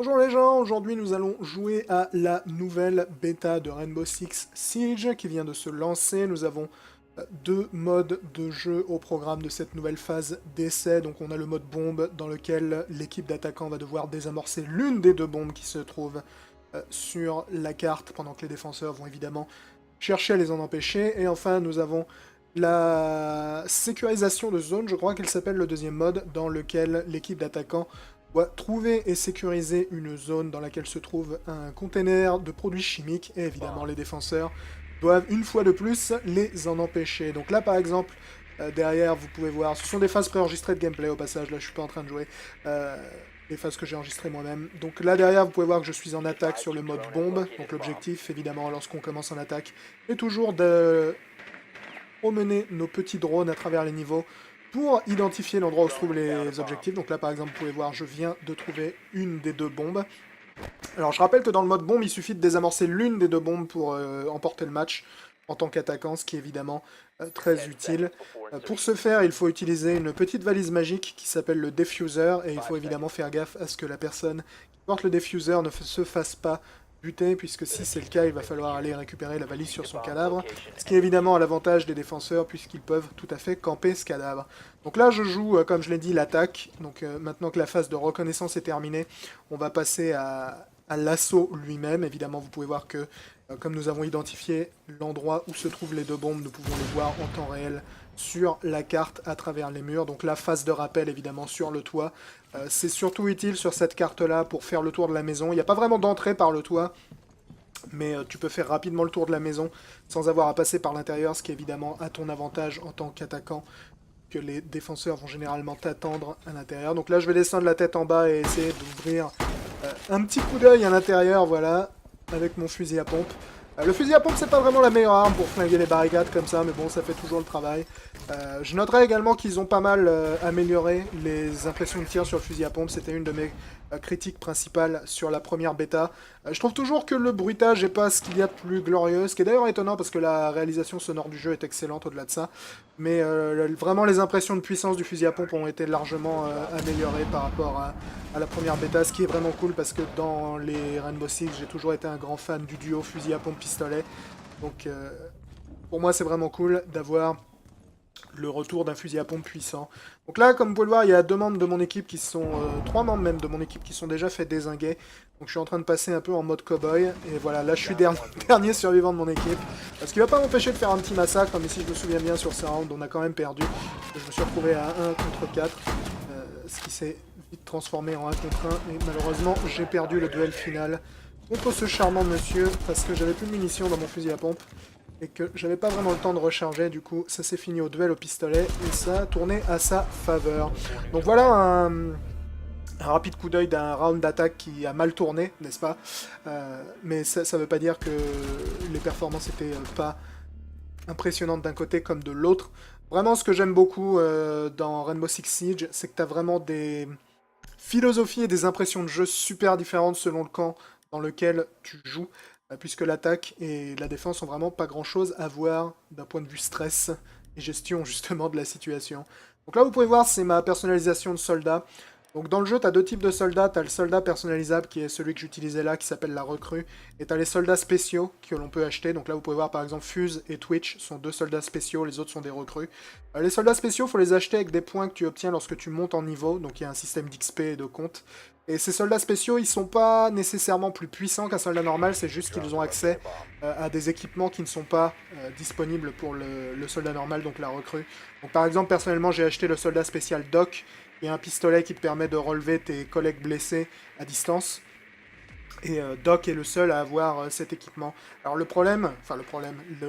Bonjour les gens, aujourd'hui nous allons jouer à la nouvelle bêta de Rainbow Six Siege qui vient de se lancer. Nous avons deux modes de jeu au programme de cette nouvelle phase d'essai. Donc on a le mode bombe dans lequel l'équipe d'attaquants va devoir désamorcer l'une des deux bombes qui se trouvent sur la carte pendant que les défenseurs vont évidemment chercher à les en empêcher. Et enfin nous avons la sécurisation de zone, je crois qu'il s'appelle le deuxième mode, dans lequel l'équipe d'attaquants doit trouver et sécuriser une zone dans laquelle se trouve un container de produits chimiques, et évidemment les défenseurs doivent une fois de plus les en empêcher. Donc là par exemple, derrière vous pouvez voir, ce sont des phases préenregistrées de gameplay au passage, là je suis pas en train de jouer, les phases que j'ai enregistrées moi-même. Donc là derrière vous pouvez voir que je suis en attaque sur le mode bombe, donc l'objectif évidemment lorsqu'on commence en attaque est toujours de promener nos petits drones à travers les niveaux pour identifier l'endroit où se trouvent les objectifs. Donc là, par exemple, vous pouvez voir, je viens de trouver une des deux bombes. Alors, je rappelle que dans le mode bombe, il suffit de désamorcer l'une des deux bombes pour emporter le match en tant qu'attaquant, ce qui est évidemment très utile. Pour ce faire, il faut utiliser une petite valise magique qui s'appelle le diffuser, et il faut évidemment faire gaffe à ce que la personne qui porte le diffuser ne se fasse pas buter, puisque si c'est le cas, il va falloir aller récupérer la valise sur son cadavre, ce qui est évidemment à l'avantage des défenseurs, puisqu'ils peuvent tout à fait camper ce cadavre. Donc là, je joue, comme je l'ai dit, l'attaque. Donc maintenant que la phase de reconnaissance est terminée, on va passer à l'assaut lui-même. Évidemment, vous pouvez voir que, comme nous avons identifié l'endroit où se trouvent les deux bombes, nous pouvons les voir en temps réel sur la carte à travers les murs. Donc la phase de rappel, évidemment, sur le toit. C'est surtout utile sur cette carte-là pour faire le tour de la maison. Il n'y a pas vraiment d'entrée par le toit, mais tu peux faire rapidement le tour de la maison sans avoir à passer par l'intérieur, ce qui est évidemment à ton avantage en tant qu'attaquant, que les défenseurs vont généralement t'attendre à l'intérieur. Donc là, je vais descendre la tête en bas et essayer d'ouvrir un petit coup d'œil à l'intérieur, voilà, avec mon fusil à pompe. Le fusil à pompe, c'est pas vraiment la meilleure arme pour flinguer les barricades comme ça, mais bon, ça fait toujours le travail. Je noterai également qu'ils ont pas mal amélioré les impressions de tir sur le fusil à pompe. C'était une de mes critiques principales sur la première bêta. Je trouve toujours que le bruitage n'est pas ce qu'il y a de plus glorieux, ce qui est d'ailleurs étonnant parce que la réalisation sonore du jeu est excellente au-delà de ça. Mais vraiment, les impressions de puissance du fusil à pompe ont été largement améliorées par rapport à la première bêta, ce qui est vraiment cool parce que dans les Rainbow Six, j'ai toujours été un grand fan du duo fusil à pompe-pistolet. Donc pour moi, c'est vraiment cool d'avoir le retour d'un fusil à pompe puissant. Donc là, comme vous pouvez le voir, il y a deux membres de mon équipe qui sont... trois membres même de mon équipe qui sont déjà fait dézinguer. Donc je suis en train de passer un peu en mode cowboy. Et voilà, là je suis dernier survivant de mon équipe. Ce qui va pas m'empêcher de faire un petit massacre, mais si je me souviens bien sur ce round, on a quand même perdu. Je me suis retrouvé à 1 contre 4. Ce qui s'est vite transformé en 1 contre 1. Et malheureusement, j'ai perdu le duel final contre ce charmant monsieur parce que j'avais plus de munitions dans mon fusil à pompe et que j'avais pas vraiment le temps de recharger. Du coup, ça s'est fini au duel au pistolet et ça a tourné à sa faveur. Donc voilà un rapide coup d'œil d'un round d'attaque qui a mal tourné, n'est-ce pas? Mais ça veut pas dire que les performances étaient pas impressionnantes d'un côté comme de l'autre. Vraiment, ce que j'aime beaucoup dans Rainbow Six Siege, c'est que tu as vraiment des philosophies et des impressions de jeu super différentes selon le camp dans lequel tu joues, puisque l'attaque et la défense ont vraiment pas grand-chose à voir d'un point de vue stress et gestion justement de la situation. Donc là, vous pouvez voir, c'est ma personnalisation de soldat. Donc dans le jeu, tu as deux types de soldats. Tu as le soldat personnalisable qui est celui que j'utilisais là, qui s'appelle la recrue. Et tu as les soldats spéciaux que l'on peut acheter. Donc là, vous pouvez voir par exemple Fuse et Twitch sont deux soldats spéciaux, les autres sont des recrues. Les soldats spéciaux, il faut les acheter avec des points que tu obtiens lorsque tu montes en niveau. Donc il y a un système d'XP et de compte. Et ces soldats spéciaux, ils sont pas nécessairement plus puissants qu'un soldat normal, c'est juste qu'ils ont accès à des équipements qui ne sont pas disponibles pour le soldat normal, donc la recrue. Donc par exemple, personnellement, j'ai acheté le soldat spécial Doc, et un pistolet qui te permet de relever tes collègues blessés à distance. Et Doc est le seul à avoir cet équipement. Alors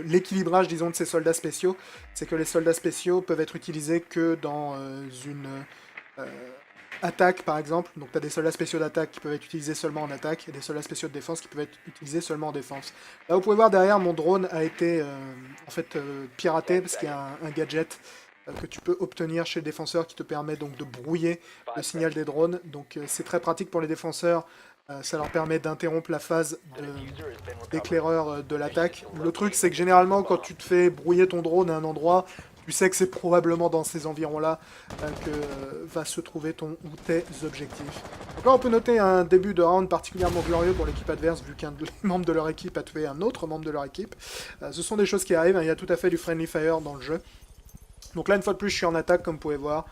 l'équilibrage, disons, de ces soldats spéciaux, c'est que les soldats spéciaux peuvent être utilisés que dans une attaque, par exemple. Donc tu as des soldats spéciaux d'attaque qui peuvent être utilisés seulement en attaque, et des soldats spéciaux de défense qui peuvent être utilisés seulement en défense. Là, vous pouvez voir derrière, mon drone a été piraté, parce qu'il y a un gadget que tu peux obtenir chez le défenseur qui te permet donc de brouiller le signal des drones. Donc c'est très pratique pour les défenseurs, ça leur permet d'interrompre la phase d'éclaireur de l'attaque. Le truc c'est que généralement quand tu te fais brouiller ton drone à un endroit, tu sais que c'est probablement dans ces environs-là que va se trouver ton ou tes objectifs. Donc là, on peut noter un début de round particulièrement glorieux pour l'équipe adverse, vu qu'un des membres de leur équipe a tué un autre membre de leur équipe. Ce sont des choses qui arrivent, hein, il y a tout à fait du friendly fire dans le jeu. Donc là, une fois de plus, je suis en attaque, comme vous pouvez voir.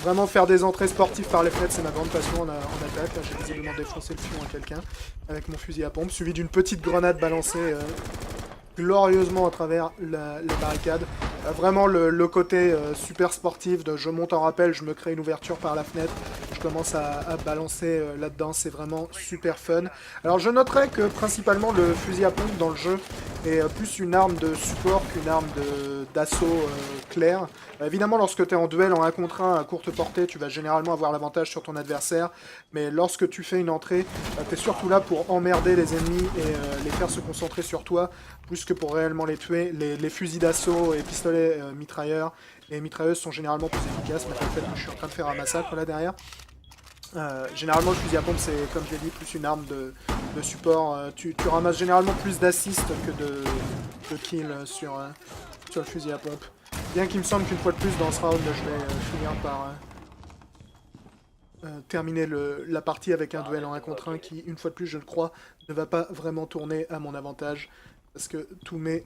Vraiment faire des entrées sportives par les fenêtres, c'est ma grande passion en attaque. Là, j'ai visiblement défoncé le fion à quelqu'un avec mon fusil à pompe, suivi d'une petite grenade balancée glorieusement à travers les barricades. Vraiment le côté super sportif de je monte en rappel, je me crée une ouverture par la fenêtre, je commence à balancer là-dedans, c'est vraiment super fun. Alors je noterai que principalement le fusil à pompe dans le jeu est plus une arme de support qu'une arme d'assaut claire. Évidemment, lorsque tu es en duel en 1 contre 1 à courte portée, tu vas généralement avoir l'avantage sur ton adversaire, mais lorsque tu fais une entrée, tu es surtout là pour emmerder les ennemis et les faire se concentrer sur toi, plus que pour réellement les tuer. Les fusils d'assaut et pistolets mitrailleurs et mitrailleuses sont généralement plus efficaces, mais le fait que je suis en train de faire un massacre là derrière. Généralement, le fusil à pompe, c'est, comme j'ai dit, plus une arme de support. Tu ramasses généralement plus d'assists que de kills sur le fusil à pompe. Bien qu'il me semble qu'une fois de plus, dans ce round, je vais finir par terminer la partie avec un duel en 1 contre 1 qui, une fois de plus, je le crois, ne va pas vraiment tourner à mon avantage. Parce que tous mes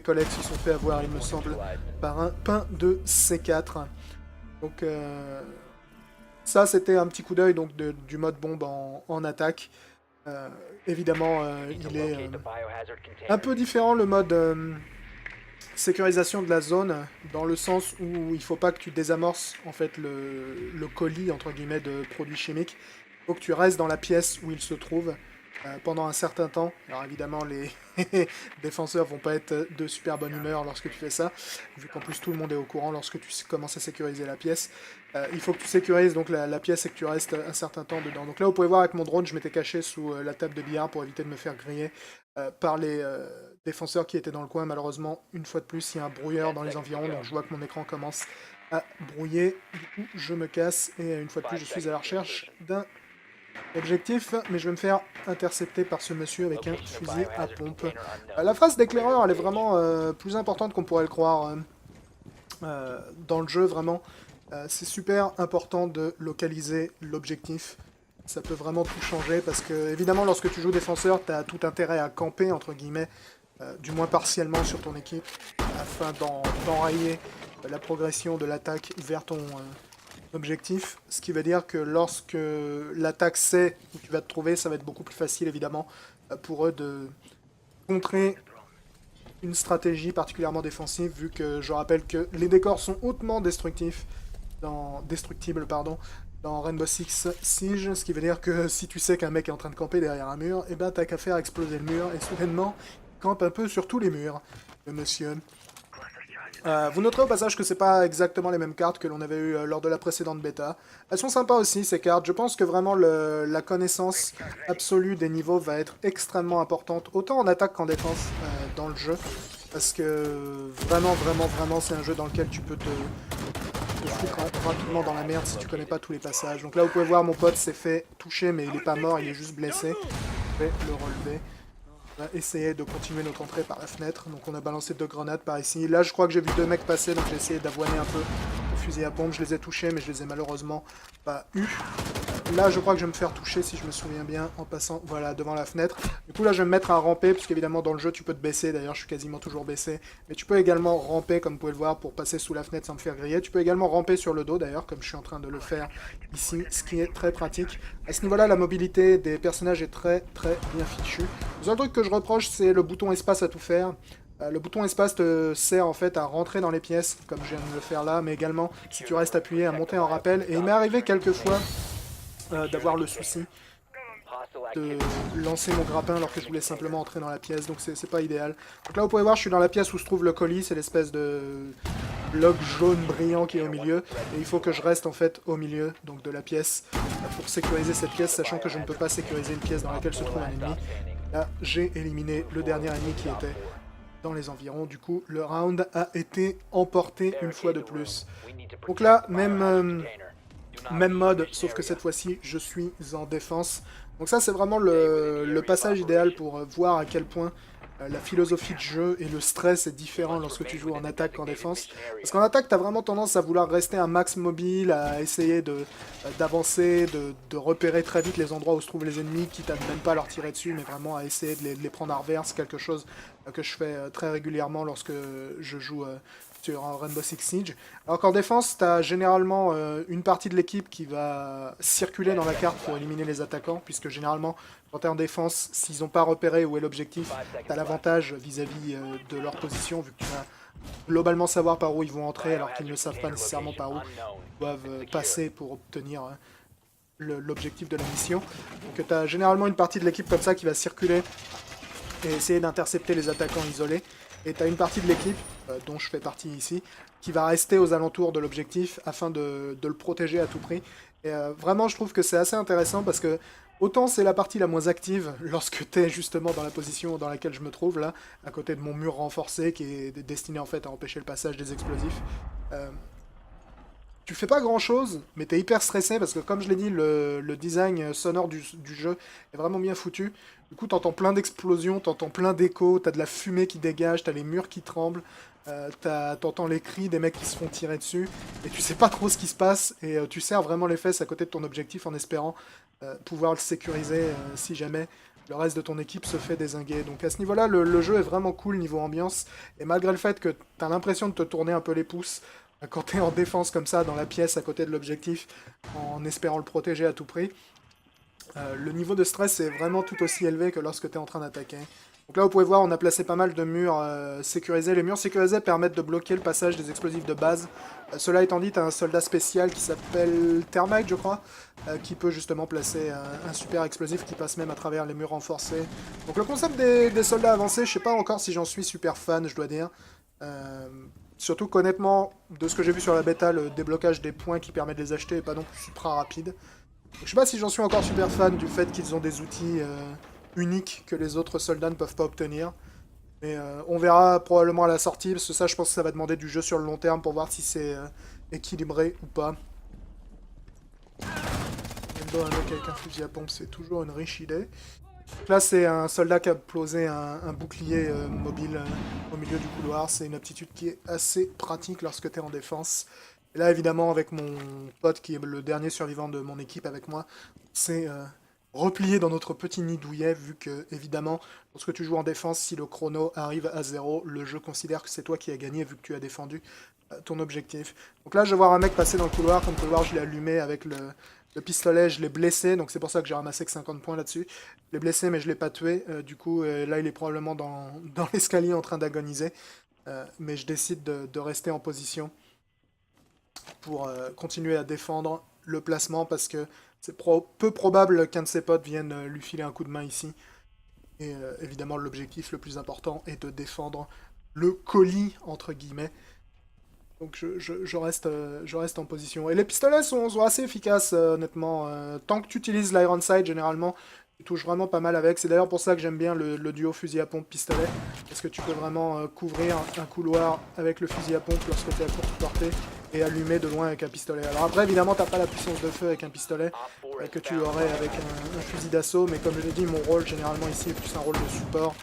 collègues se sont fait avoir, il me semble, par un pain de C4. Donc ça, c'était un petit coup d'œil donc du mode bombe en attaque. Évidemment, il est un peu différent le mode sécurisation de la zone, dans le sens où il ne faut pas que tu désamorces en fait le colis entre guillemets de produits chimiques. Il faut que tu restes dans la pièce où il se trouve pendant un certain temps. Alors évidemment, les défenseurs vont pas être de super bonne humeur lorsque tu fais ça, vu qu'en plus tout le monde est au courant lorsque tu commences à sécuriser la pièce. Il faut que tu sécurises donc la pièce et que tu restes un certain temps dedans. Donc là, vous pouvez voir avec mon drone, je m'étais caché sous la table de billard pour éviter de me faire griller par les défenseurs qui étaient dans le coin. Malheureusement, une fois de plus, il y a un brouilleur dans les environs, donc je vois que mon écran commence à brouiller. Du coup, je me casse et une fois de plus, je suis à la recherche d'un objectif, mais je vais me faire intercepter par ce monsieur avec un fusil à pompe. La phase d'éclaireur, elle est vraiment plus importante qu'on pourrait le croire dans le jeu, vraiment. C'est super important de localiser l'objectif. Ça peut vraiment tout changer, parce que, évidemment, lorsque tu joues défenseur, tu as tout intérêt à camper, entre guillemets, du moins partiellement sur ton équipe, afin d'enrayer la progression de l'attaque vers ton objectif, ce qui veut dire que lorsque l'attaque sait où tu vas te trouver, ça va être beaucoup plus facile évidemment pour eux de contrer une stratégie particulièrement défensive, vu que je rappelle que les décors sont hautement destructibles dans Rainbow Six Siege, ce qui veut dire que si tu sais qu'un mec est en train de camper derrière un mur, et ben t'as qu'à faire exploser le mur, et soudainement, il campe un peu sur tous les murs, le monsieur. Vous noterez au passage que c'est pas exactement les mêmes cartes que l'on avait eu lors de la précédente bêta. Elles sont sympas aussi ces cartes, je pense que vraiment la connaissance absolue des niveaux va être extrêmement importante, autant en attaque qu'en défense dans le jeu. Parce que vraiment c'est un jeu dans lequel tu peux te foutre rapidement dans la merde si tu connais pas tous les passages. Donc là vous pouvez voir mon pote s'est fait toucher mais il est pas mort, il est juste blessé. Je vais le relever. On va essayer de continuer notre entrée par la fenêtre. Donc on a balancé 2 grenades par ici. Là je crois que j'ai vu 2 mecs passer, donc j'ai essayé d'avoiner un peu le fusil à pompe. Je les ai touchés mais je les ai malheureusement pas eu. Là je crois que je vais me faire toucher si je me souviens bien en passant voilà, devant la fenêtre. Du coup là je vais me mettre à ramper, parce qu'évidemment dans le jeu tu peux te baisser, d'ailleurs je suis quasiment toujours baissé. Mais tu peux également ramper comme vous pouvez le voir pour passer sous la fenêtre sans me faire griller. Tu peux également ramper sur le dos d'ailleurs, comme je suis en train de le faire ici, ce qui est très pratique. À ce niveau-là la mobilité des personnages est très bien fichue. Le seul truc que je reproche c'est le bouton espace à tout faire. Le bouton espace te sert en fait à rentrer dans les pièces, comme je viens de le faire là, mais également si tu restes appuyé à monter en rappel. Et il m'est arrivé quelques fois d'avoir le souci de lancer mon grappin alors que je voulais simplement entrer dans la pièce, donc c'est pas idéal. Donc là vous pouvez voir, je suis dans la pièce où se trouve le colis, c'est l'espèce de bloc jaune brillant qui est au milieu, et il faut que je reste en fait au milieu donc de la pièce pour sécuriser cette pièce, sachant que je ne peux pas sécuriser une pièce dans laquelle se trouve un ennemi. Là j'ai éliminé le dernier ennemi qui était dans les environs, du coup le round a été emporté une fois de plus. Donc là, même mode, sauf que cette fois-ci, je suis en défense. Donc ça, c'est vraiment le passage idéal pour voir à quel point la philosophie de jeu et le stress est différent lorsque tu joues en attaque qu'en défense. Parce qu'en attaque, tu as vraiment tendance à vouloir rester un max mobile, à essayer d'avancer, de repérer très vite les endroits où se trouvent les ennemis, quitte à ne même pas leur tirer dessus, mais vraiment à essayer de les prendre à revers. C'est quelque chose que je fais très régulièrement lorsque je joue sur Rainbow Six Siege. Alors qu'en défense, tu as généralement une partie de l'équipe qui va circuler dans la carte pour éliminer les attaquants, puisque généralement, quand tu es en défense, s'ils n'ont pas repéré où est l'objectif, tu as l'avantage vis-à-vis de leur position, vu que tu vas globalement savoir par où ils vont entrer, alors qu'ils ne savent pas nécessairement par où ils doivent passer pour obtenir l'objectif de la mission. Donc tu as généralement une partie de l'équipe comme ça qui va circuler et essayer d'intercepter les attaquants isolés. Et tu as une partie de l'équipe, dont je fais partie ici, qui va rester aux alentours de l'objectif afin de le protéger à tout prix. Et vraiment, je trouve que c'est assez intéressant parce que autant c'est la partie la moins active lorsque tu es justement dans la position dans laquelle je me trouve, là, à côté de mon mur renforcé qui est destiné en fait à empêcher le passage des explosifs. Tu fais pas grand chose, mais t'es hyper stressé parce que, comme je l'ai dit, le design sonore du jeu est vraiment bien foutu. Du coup, t'entends plein d'explosions, t'entends plein d'échos, t'as de la fumée qui dégage, t'as les murs qui tremblent, t'entends les cris des mecs qui se font tirer dessus, et tu sais pas trop ce qui se passe, et tu serres vraiment les fesses à côté de ton objectif en espérant pouvoir le sécuriser si jamais le reste de ton équipe se fait dézinguer. Donc à ce niveau-là, le jeu est vraiment cool niveau ambiance, et malgré le fait que t'as l'impression de te tourner un peu les pouces, quand t'es en défense comme ça, dans la pièce à côté de l'objectif, en espérant le protéger à tout prix, le niveau de stress est vraiment tout aussi élevé que lorsque t'es en train d'attaquer. Donc là, vous pouvez voir, on a placé pas mal de murs sécurisés. Les murs sécurisés permettent de bloquer le passage des explosifs de base. Cela étant dit, t'as un soldat spécial qui s'appelle Thermite, je crois, qui peut justement placer un super explosif qui passe même à travers les murs renforcés. Donc le concept des soldats avancés, je sais pas encore si j'en suis super fan, je dois dire. Surtout qu'honnêtement, de ce que j'ai vu sur la bêta, le déblocage des points qui permet de les acheter n'est pas non plus super rapide. Donc, je sais pas si j'en suis encore super fan du fait qu'ils ont des outils uniques que les autres soldats ne peuvent pas obtenir. Mais on verra probablement à la sortie, parce que ça je pense que ça va demander du jeu sur le long terme pour voir si c'est équilibré ou pas. Même dans un mec avec un fusil à pompe, c'est toujours une riche idée. Donc là, c'est un soldat qui a posé un bouclier mobile au milieu du couloir. C'est une aptitude qui est assez pratique lorsque tu es en défense. Et là, évidemment, avec mon pote qui est le dernier survivant de mon équipe avec moi, c'est replié dans notre petit nid douillet, vu que, évidemment, lorsque tu joues en défense, si le chrono arrive à 0, le jeu considère que c'est toi qui as gagné, vu que tu as défendu ton objectif. Donc là, je vais voir un mec passer dans le couloir. Comme tu peux le voir, je l'ai allumé avec le pistolet, je l'ai blessé, donc c'est pour ça que j'ai ramassé que 50 points là-dessus. Je l'ai blessé, mais je l'ai pas tué. Du coup, là, il est probablement dans l'escalier en train d'agoniser. Mais je décide de rester en position pour continuer à défendre le placement, parce que c'est peu probable qu'un de ses potes vienne lui filer un coup de main ici. Et évidemment, l'objectif le plus important est de défendre le colis, entre guillemets. Donc je reste en position. Et les pistolets sont assez efficaces, honnêtement. Tant que tu utilises l'Iron Sight, généralement, tu touches vraiment pas mal avec. C'est d'ailleurs pour ça que j'aime bien le duo fusil à pompe pistolet. Parce que tu peux vraiment couvrir un couloir avec le fusil à pompe lorsque tu es à courte portée et allumer de loin avec un pistolet. Alors après, évidemment, t'as pas la puissance de feu avec un pistolet que tu aurais avec un fusil d'assaut. Mais comme je l'ai dit, mon rôle, généralement, ici, est plus un rôle de support.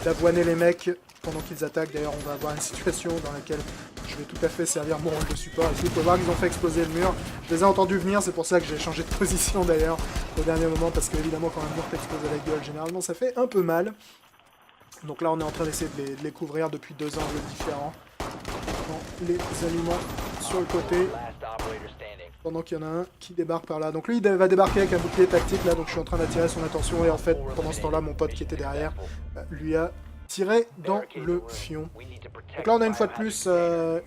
D'avoiner les mecs pendant qu'ils attaquent. D'ailleurs, on va avoir une situation dans laquelle je vais tout à fait servir mon rôle de support. Ici, vous pouvez voir qu'ils ont fait exploser le mur. Je les ai entendus venir, c'est pour ça que j'ai changé de position d'ailleurs au dernier moment, parce que évidemment quand un mur t'explose à la gueule, généralement ça fait un peu mal. Donc là on est en train d'essayer de les couvrir depuis 2 angles différents, en les allumant sur le côté, pendant qu'il y en a un qui débarque par là. Donc lui il va débarquer avec un bouclier tactique là, donc je suis en train d'attirer son attention, et en fait pendant ce temps là mon pote qui était derrière lui a tiré dans le fion. Donc là on a une fois de plus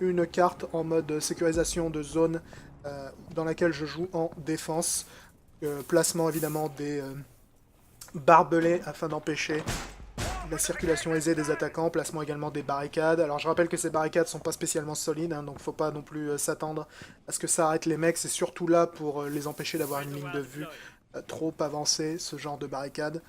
une carte en mode sécurisation de zone dans laquelle je joue en défense. Placement évidemment des barbelés afin d'empêcher la circulation aisée des attaquants, placement également des barricades. Alors je rappelle que ces barricades sont pas spécialement solides, hein, donc faut pas non plus s'attendre à ce que ça arrête les mecs. C'est surtout là pour les empêcher d'avoir une ligne de vue trop avancée, ce genre de barricade,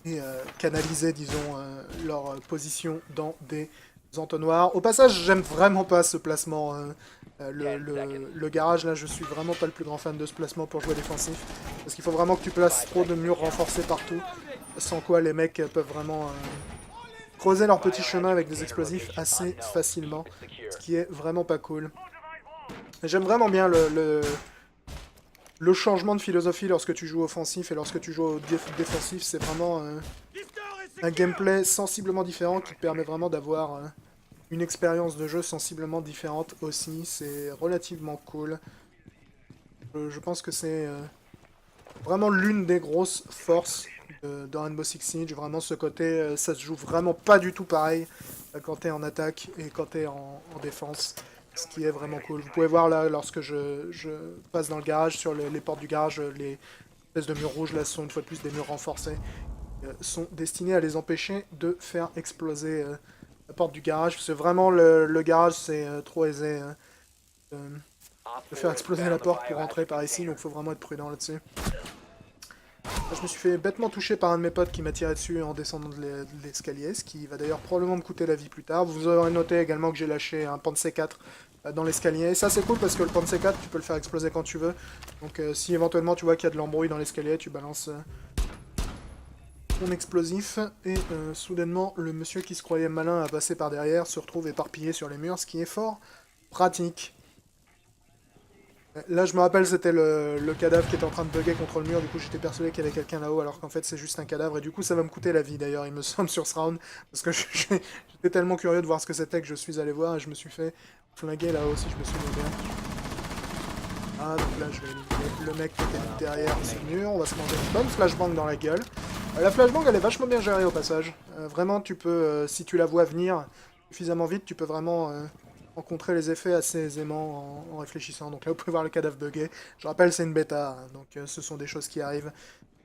et canaliser, disons, leur position dans des entonnoirs. Au passage, j'aime vraiment pas ce placement. Le garage, là, je suis vraiment pas le plus grand fan de ce placement pour jouer défensif. Parce qu'il faut vraiment que tu places trop de murs renforcés partout, sans quoi les mecs peuvent vraiment creuser leur petit chemin avec des explosifs assez facilement, ce qui est vraiment pas cool. J'aime vraiment bien le changement de philosophie lorsque tu joues offensif et lorsque tu joues au défensif. C'est vraiment un gameplay sensiblement différent qui te permet vraiment d'avoir une expérience de jeu sensiblement différente aussi. C'est relativement cool. Je pense que c'est vraiment l'une des grosses forces de Rainbow Six Siege. Vraiment ce côté, ça se joue vraiment pas du tout pareil quand t'es en attaque et quand t'es en défense. Ce qui est vraiment cool. Vous pouvez voir là, lorsque je passe dans le garage, sur les portes du garage, les espèces de murs rouges là sont une fois de plus des murs renforcés. Sont destinés à les empêcher de faire exploser la porte du garage. Parce que vraiment le garage c'est trop aisé de faire exploser la porte pour rentrer par ici. Donc il faut vraiment être prudent là-dessus. Je me suis fait bêtement toucher par un de mes potes qui m'a tiré dessus en descendant de l'escalier, ce qui va d'ailleurs probablement me coûter la vie plus tard. Vous aurez noté également que j'ai lâché un Panzer 4 dans l'escalier. Et ça c'est cool parce que le Panzer 4 tu peux le faire exploser quand tu veux. Donc si éventuellement tu vois qu'il y a de l'embrouille dans l'escalier, tu balances ton explosif et soudainement le monsieur qui se croyait malin à passer par derrière se retrouve éparpillé sur les murs, ce qui est fort pratique. Là, je me rappelle, c'était le cadavre qui était en train de bugger contre le mur, du coup j'étais persuadé qu'il y avait quelqu'un là-haut, alors qu'en fait c'est juste un cadavre, et du coup ça va me coûter la vie d'ailleurs, il me semble, sur ce round, parce que j'étais tellement curieux de voir ce que c'était que je suis allé voir, et je me suis fait flinguer là-haut, si je me souviens bien. Ah, donc là je vais éliminer le mec qui était derrière ce mur, on va se manger une bonne flashbang dans la gueule. La flashbang elle est vachement bien gérée au passage, vraiment tu peux, si tu la vois venir suffisamment vite, tu peux vraiment rencontrer les effets assez aisément en réfléchissant. Donc là, vous pouvez voir le cadavre buggé. Je rappelle, c'est une bêta, hein, donc ce sont des choses qui arrivent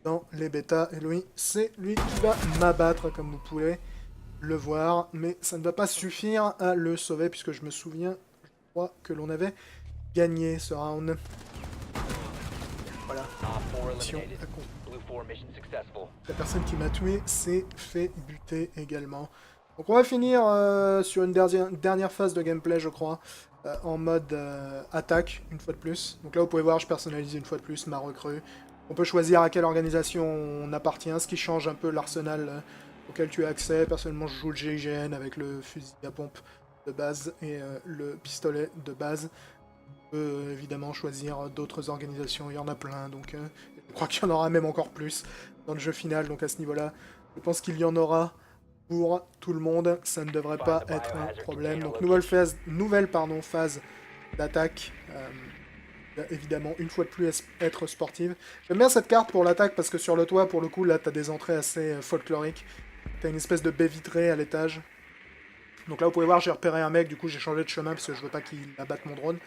dans les bêtas. Et lui, c'est lui qui va m'abattre, comme vous pouvez le voir. Mais ça ne va pas suffire à le sauver, puisque je me souviens, je crois que l'on avait gagné ce round. Voilà. Mission accomplie. La personne qui m'a tué s'est fait buter également. Donc on va finir sur une dernière phase de gameplay, je crois, en mode attaque, une fois de plus. Donc là, vous pouvez voir, je personnalise une fois de plus ma recrue. On peut choisir à quelle organisation on appartient, ce qui change un peu l'arsenal auquel tu as accès. Personnellement, je joue le GIGN avec le fusil à pompe de base et le pistolet de base. On peut évidemment choisir d'autres organisations, il y en a plein, donc je crois qu'il y en aura même encore plus dans le jeu final. Donc à ce niveau-là, je pense qu'il y en aura pour tout le monde, ça ne devrait pas être un problème. Donc nouvelle phase d'attaque, évidemment une fois de plus être sportive. J'aime bien cette carte pour l'attaque parce que sur le toit, pour le coup, là tu as des entrées assez folkloriques. Tu as une espèce de baie vitrée à l'étage. Donc là vous pouvez voir, j'ai repéré un mec, du coup j'ai changé de chemin parce que je veux pas qu'il abatte mon drone.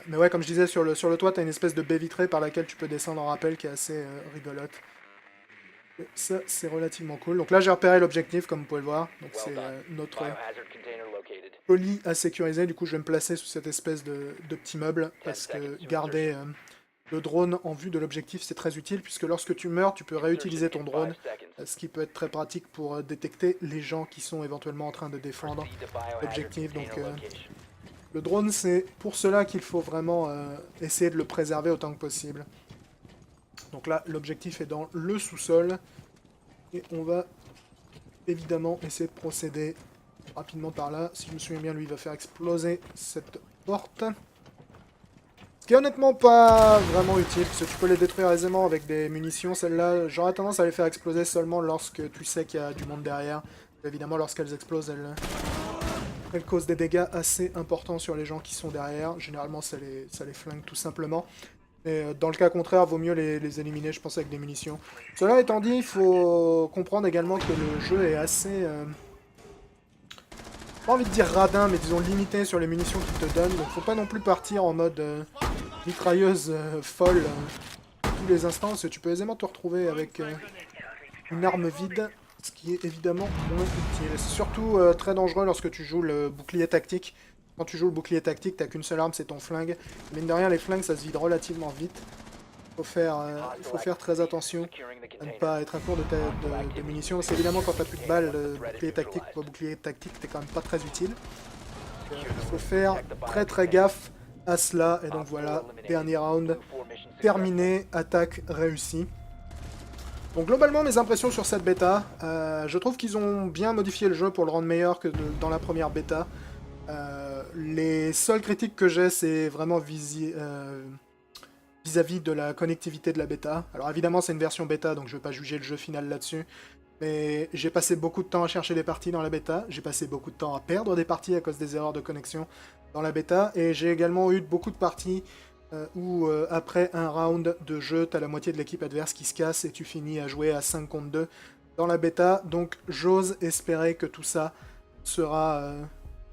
Mais ouais, comme je disais, sur le toit, tu as une espèce de baie vitrée par laquelle tu peux descendre en rappel qui est assez rigolote. Ça, c'est relativement cool. Donc là, j'ai repéré l'objectif, comme vous pouvez le voir. Donc c'est notre colis à sécuriser. Du coup, je vais me placer sous cette espèce de petit meuble, parce que garder le drone en vue de l'objectif, c'est très utile, puisque lorsque tu meurs, tu peux réutiliser ton drone, ce qui peut être très pratique pour détecter les gens qui sont éventuellement en train de défendre l'objectif. Donc le drone, c'est pour cela qu'il faut vraiment essayer de le préserver autant que possible. Donc là, l'objectif est dans le sous-sol. Et on va évidemment essayer de procéder rapidement par là. Si je me souviens bien, lui, il va faire exploser cette porte. Ce qui est honnêtement pas vraiment utile, parce que tu peux les détruire aisément avec des munitions. Celles-là, j'aurais tendance à les faire exploser seulement lorsque tu sais qu'il y a du monde derrière. Évidemment, lorsqu'elles explosent, elles causent des dégâts assez importants sur les gens qui sont derrière. Généralement, ça les flingue tout simplement. Et dans le cas contraire, vaut mieux les éliminer, je pense, avec des munitions. Cela étant dit, il faut comprendre également que le jeu est assez... pas envie de dire radin, mais disons limité sur les munitions qu'il te donne. Donc faut pas non plus partir en mode mitrailleuse folle tous les instants, parce que tu peux aisément te retrouver avec une arme vide, ce qui est évidemment moins utile. C'est surtout très dangereux lorsque tu joues le bouclier tactique. Quand tu joues le bouclier tactique, t'as qu'une seule arme, c'est ton flingue. Mine de rien, les flingues, ça se vide relativement vite. Il faut faire très attention à ne pas être à court de munitions. Parce qu'évidemment, quand t'as plus de balles, le bouclier tactique, t'es quand même pas très utile. Il faut faire très gaffe à cela. Et donc voilà, dernier round terminé, attaque réussie. Donc globalement, mes impressions sur cette bêta, je trouve qu'ils ont bien modifié le jeu pour le rendre meilleur que dans la première bêta. Les seules critiques que j'ai, c'est vraiment vis-à-vis de la connectivité de la bêta. Alors évidemment, c'est une version bêta, donc je ne vais pas juger le jeu final là-dessus. Mais j'ai passé beaucoup de temps à chercher des parties dans la bêta. J'ai passé beaucoup de temps à perdre des parties à cause des erreurs de connexion dans la bêta. Et j'ai également eu beaucoup de parties où après un round de jeu, t'as la moitié de l'équipe adverse qui se casse et tu finis à jouer à 5 contre 2 dans la bêta. Donc j'ose espérer que tout ça sera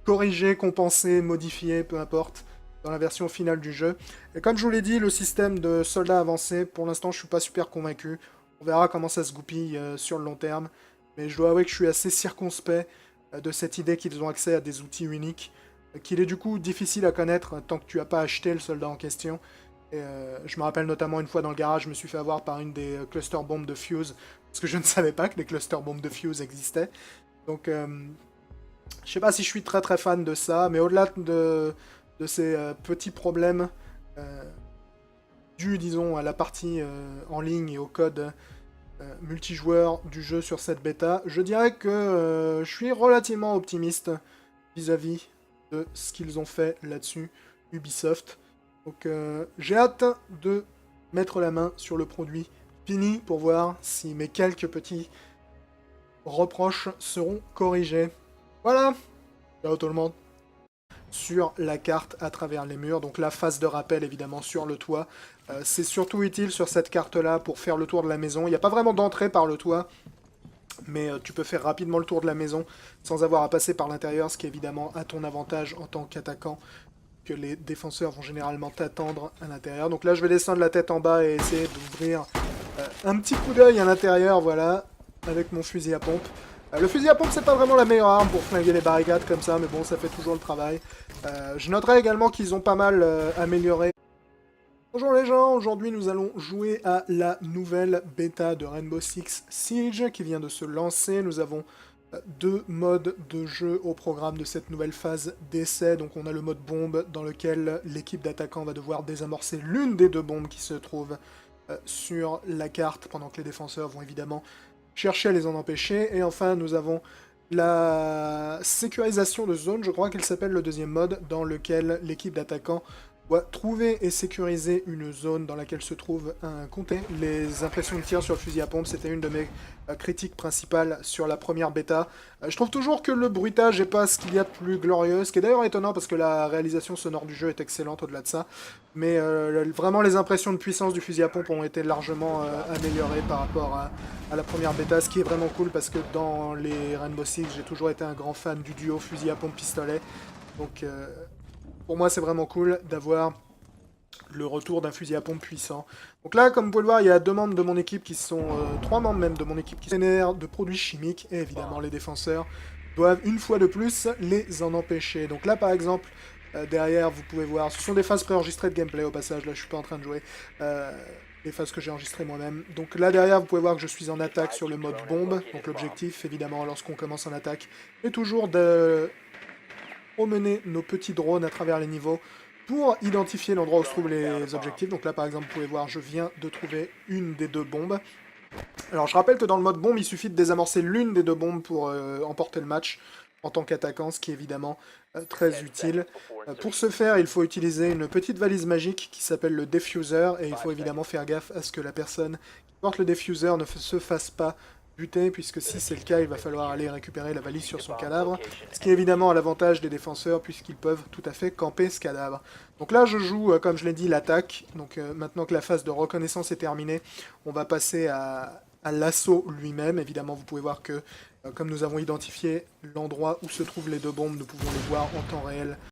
corrigé, compensé, modifié, peu importe, dans la version finale du jeu. Et comme je vous l'ai dit, le système de soldats avancés, pour l'instant je suis pas super convaincu. On verra comment ça se goupille sur le long terme. Mais je dois avouer que je suis assez circonspect de cette idée qu'ils ont accès à des outils uniques, qu'il est du coup difficile à connaître tant que tu n'as pas acheté le soldat en question. Et, je me rappelle notamment une fois dans le garage, je me suis fait avoir par une des cluster bombes de Fuse, parce que je ne savais pas que les cluster bombes de Fuse existaient. Donc je sais pas si je suis très très fan de ça, mais au-delà de ces petits problèmes dus, disons, à la partie en ligne et au code multijoueur du jeu sur cette bêta, je dirais que je suis relativement optimiste vis-à-vis de ce qu'ils ont fait là-dessus, Ubisoft. Donc j'ai hâte de mettre la main sur le produit fini pour voir si mes quelques petits reproches seront corrigés. Voilà, ciao tout le monde. Sur la carte à travers les murs, donc la phase de rappel évidemment sur le toit. C'est surtout utile sur cette carte-là pour faire le tour de la maison. Il n'y a pas vraiment d'entrée par le toit, mais tu peux faire rapidement le tour de la maison sans avoir à passer par l'intérieur, ce qui est évidemment à ton avantage en tant qu'attaquant, que les défenseurs vont généralement t'attendre à l'intérieur. Donc là, je vais descendre la tête en bas et essayer d'ouvrir un petit coup d'œil à l'intérieur, voilà, avec mon fusil à pompe. Le fusil à pompe, c'est pas vraiment la meilleure arme pour flinguer les barricades comme ça, mais bon, ça fait toujours le travail. Je noterai également qu'ils ont pas mal amélioré. Bonjour les gens, aujourd'hui nous allons jouer à la nouvelle bêta de Rainbow Six Siege qui vient de se lancer. Nous avons deux modes de jeu au programme de cette nouvelle phase d'essai. Donc on a le mode bombe dans lequel l'équipe d'attaquants va devoir désamorcer l'une des deux bombes qui se trouvent sur la carte, pendant que les défenseurs vont évidemment chercher à les en empêcher. Et enfin nous avons la sécurisation de zone, je crois qu'elle s'appelle le deuxième mode, dans lequel l'équipe d'attaquants doit trouver et sécuriser une zone dans laquelle se trouve un comté. Les impressions de tir sur le fusil à pompe, c'était une de mes critiques principales sur la première bêta. Je trouve toujours que le bruitage n'est pas ce qu'il y a de plus glorieux, ce qui est d'ailleurs étonnant parce que la réalisation sonore du jeu est excellente au-delà de ça. Mais vraiment les impressions de puissance du fusil à pompe ont été largement améliorées par rapport à la première bêta, ce qui est vraiment cool parce que dans les Rainbow Six, j'ai toujours été un grand fan du duo fusil à pompe pistolet. Donc pour moi, c'est vraiment cool d'avoir le retour d'un fusil à pompe puissant. Donc là, comme vous pouvez le voir, il y a deux membres de mon équipe qui sont... trois membres même de mon équipe qui sont génèrent de produits chimiques. Et évidemment, les défenseurs doivent une fois de plus les en empêcher. Donc là, par exemple, derrière, vous pouvez voir... Ce sont des phases préenregistrées de gameplay au passage. Là, je suis pas en train de jouer. Les phases que j'ai enregistrées moi-même. Donc là, derrière, vous pouvez voir que je suis en attaque sur le mode bombe. Donc l'objectif, évidemment, lorsqu'on commence en attaque, est toujours de promener nos petits drones à travers les niveaux pour identifier l'endroit où se trouvent les objectifs. Donc là, par exemple, vous pouvez voir, je viens de trouver une des deux bombes. Alors, je rappelle que dans le mode bombe, il suffit de désamorcer l'une des deux bombes pour emporter le match en tant qu'attaquant, ce qui est évidemment très utile. Pour ce faire, il faut utiliser une petite valise magique qui s'appelle le diffuser, et il faut évidemment faire gaffe à ce que la personne qui porte le diffuser ne se fasse pas buter, puisque si c'est le cas, il va falloir aller récupérer la valise sur son cadavre, ce qui est évidemment à l'avantage des défenseurs, puisqu'ils peuvent tout à fait camper ce cadavre. Donc là, je joue, comme je l'ai dit, l'attaque. Donc maintenant que la phase de reconnaissance est terminée, on va passer à l'assaut lui-même. Évidemment, vous pouvez voir que, comme nous avons identifié l'endroit où se trouvent les deux bombes, nous pouvons les voir en temps réel